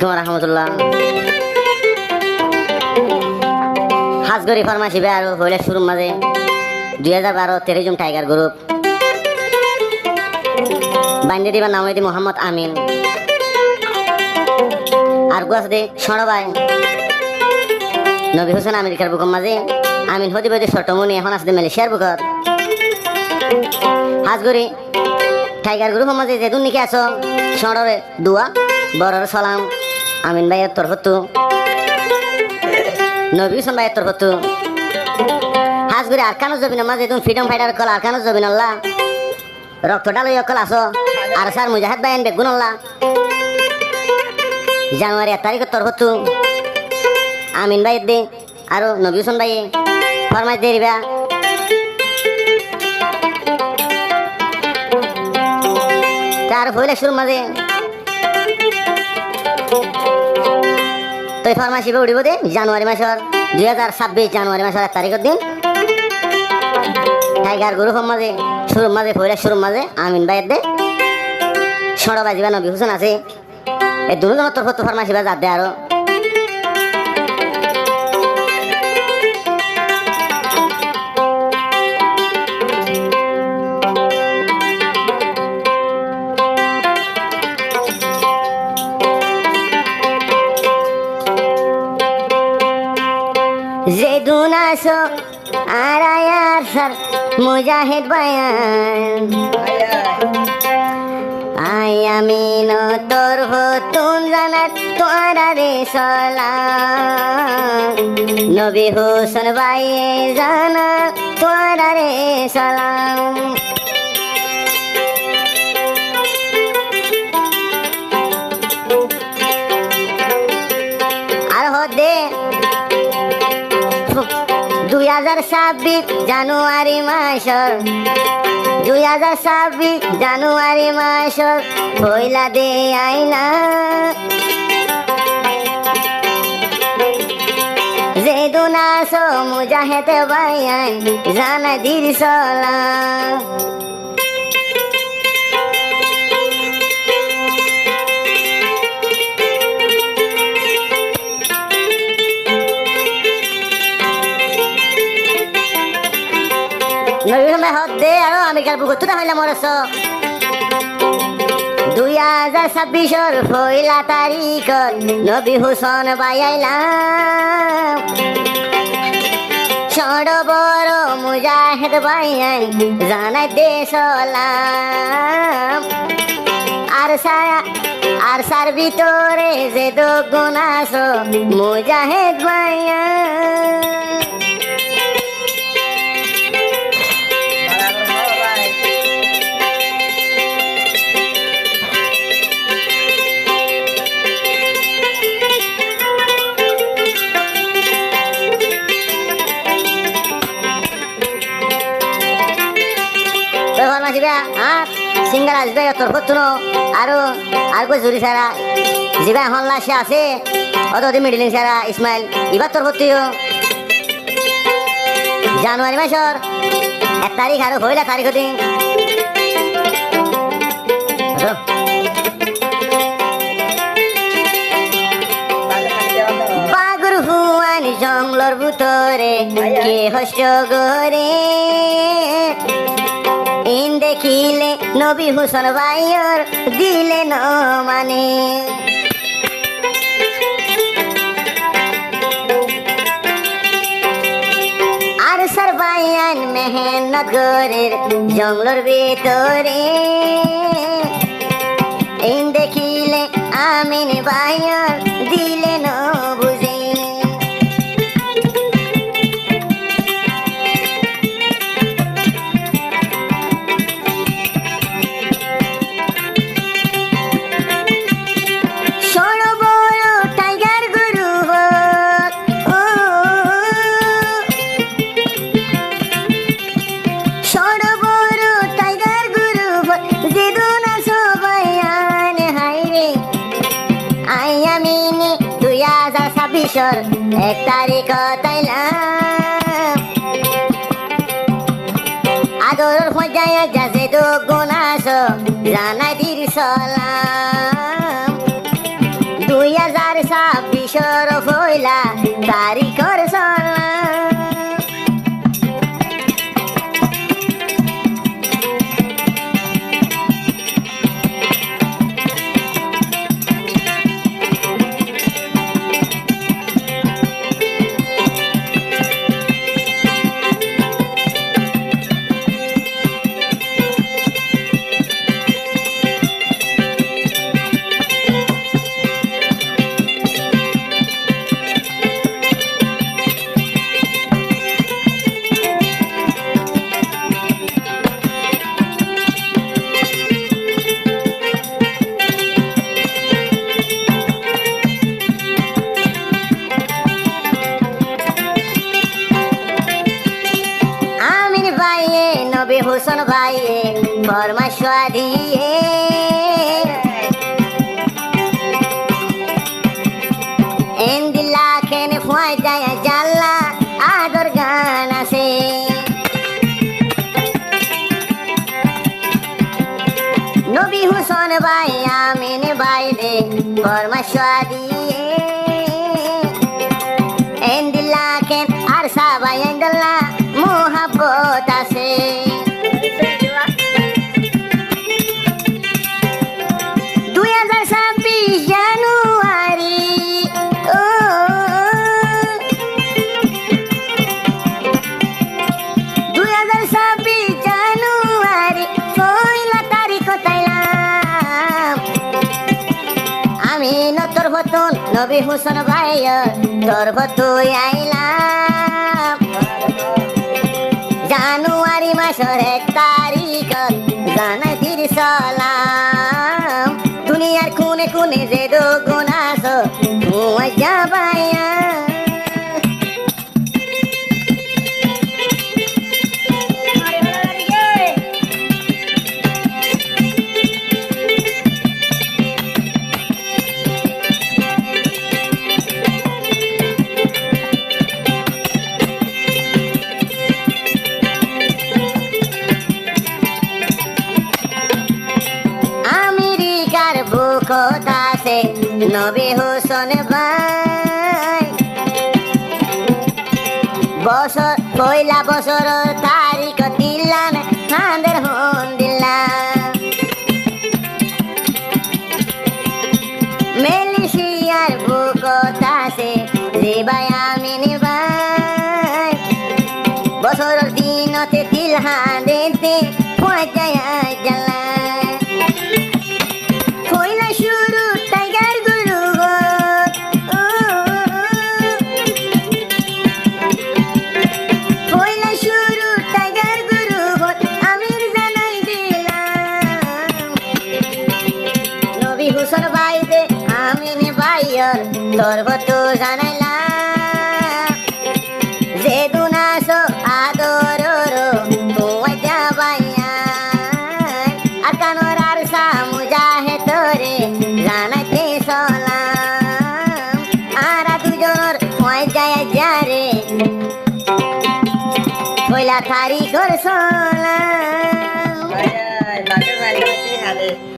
রহমতুল্লাহ হাজগরি pharmacy বে আৰু হইলে শুরুর মাঝে 2012 13 জুন টাইগার গ্রুপ বান্ধে দিবার নাম হইতে মোহাম্মদ আমিন আর গুয়াসে সরবাই নবী হোসেন আমেরিকার বুকম মাঝে আমিন হদি বইতে ছোটমুনি এখন আসতে মালয়েশিয়ার বুকত হাজগরি টাইগার গ্রুপ মাঝে যে দুনিকে আছো সররে দুয়া বড়র সালাম আমিন ভাইয়ের তরফতু নবী হোসেন ভাইয়ের তরফতু হাজগরি আরকানো জবিন মাঝে তুমি ফ্রিডম ফাইটার কল আরকানো জবিন আল্লাহ রক্ত ডালই কল আসো আর স্যার মুজাহিদ ভাই বেগুন আল্লাহ জানুয়ারি 1 তারিখের তরফতু আমিন ভাইয়ের দে আর নবী হোসেন ভাইয়ে ফরমাইশ দিয়ে দিবা তার হইলে শুরু মাঝে তো ফার্মাসি উঠিব দে জানুয়ারি মাসের 2026 জানুয়ারি মাসের 1 তারিখের দিন টাইগার গ্রুপের মাঝে শুরুর মাঝে ফইলা শুরুর মাঝে আমিন ভাইয়ের দে সরবাজিবা নবী হোসেন আছে এই দুজনের তরফ ফার্মাসি বা যাত দে আরো যেদুন আসো আর আয়ার স্যার মুজাহিদ বায়ান আই আমিন তোর হতুন জানাত তোরা রে সালাম নবী হোসেন ভাই জানা তোরা রে সালাম আর হদে 2026 জানুয়ারি মাসর 2026 জানুয়ারি মাসর হইলা দে আইনা যে দুনাস মুজাহিদ বায়ান জানা দির সালাম নবী হোসেন ভাই হদে আৰু আমেরিকার বুকত তুটা হইলা মরছ 2026 পয়লা তারিখ নবী হোসেন ভাই আইলাম ছোট বড় মুজাহিদ ভাইয়ান জানাই দে সালাম আর সার ভিতরে যে দুগুণ আছো মুজাহিদ ভাইয়ান সিঙ্গার আসবে তোর হতুন আর কই জুরি সারা জিবা হল্লা সে আছে অত মিডিলিং সারা ইসমাইল এবার তোর হতিও জানুয়ারি মাসের 1 তারিখ আর হইলা তারিখ দিন বাগুর হুয়ান জঙ্গলর ভিতরে কে হস্য গরে ইন দেখিলে নবী হোসেন ভাইয়ের দিলে ন মানে আর সার ভাইয়ান মেহনত গরের জঙ্গলের ভিতরে ইন দেখিলে আমিন ভাইয়ের দিলে ন বুঝে কিশোর 1 তারিখ তাইলাম আদর খোঁজায় যাছে দুগুণ আসো জানাই দির সালাম 2026 2026 পয়লা তারিখর সালাম। নবী হোসেন ভাইয়ে ফরমাশ দিয়ে এন্দিলা কেন ফুয়াই যায় জাল্লা আদর গান আছে। নবী হোসেন ভাই আমিন ভাই দে ফরমাশ দিয়ে এন্দিলা কেন আর সাবাই এন্দিলা মোহাব্বত আছে। 2026 জানুয়ারি 2026 জানুয়ারি পয়লা তারিখ তাইলাম আমি নতর ভতন নবী হোসেন ভাইয়ের তোর ভতুই আইলাম। জানুয়ারি মাসের 1 তারিখ জানাতির সালাম। দুনিয়ার কোনে কোনে যে দোগুণ আছো মুয়া যাবাইয়া। কথা আছে নবী হোসেন ভাই বছর পয়লা বছর তারিখ দিলাম খান্দের হন দিলাম। মেলিশিয়ার বুকতা আছে রে ভাই আমিন ভাই বছর দিনতে দিল হাঁদেতে পৌঁছায় জ্বালা। হোসেন ভাই দে আমিন ভাইয়ের তোর ভতু জানাইলাম। যে দুনাস আদর তোমায় যাবাইয়া আর কানোর আর সামুজাহে তোরে জানাইতে সালাম। আর দুজনের মই যায় যারে পয়লা তারিখর সালাম।